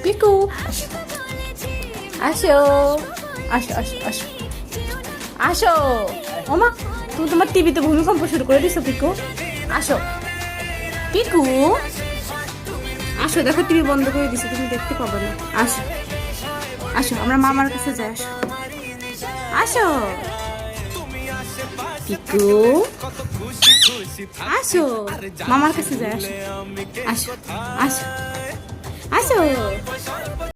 পিকু আসো আসো আসো আসো আসো ওমা তুমি তোমার টিভিতে ভূমিকম্প শুরু করে দিছো পিকু আসো পিকু আসো দেখো টিভি বন্ধ করে দিছো তুমি দেখতে পাবে না আসো আসো আমরা মামার কাছে যাই আসো আসো পিকু আসো মামার কাছে যাই আসো আসো আসো আসো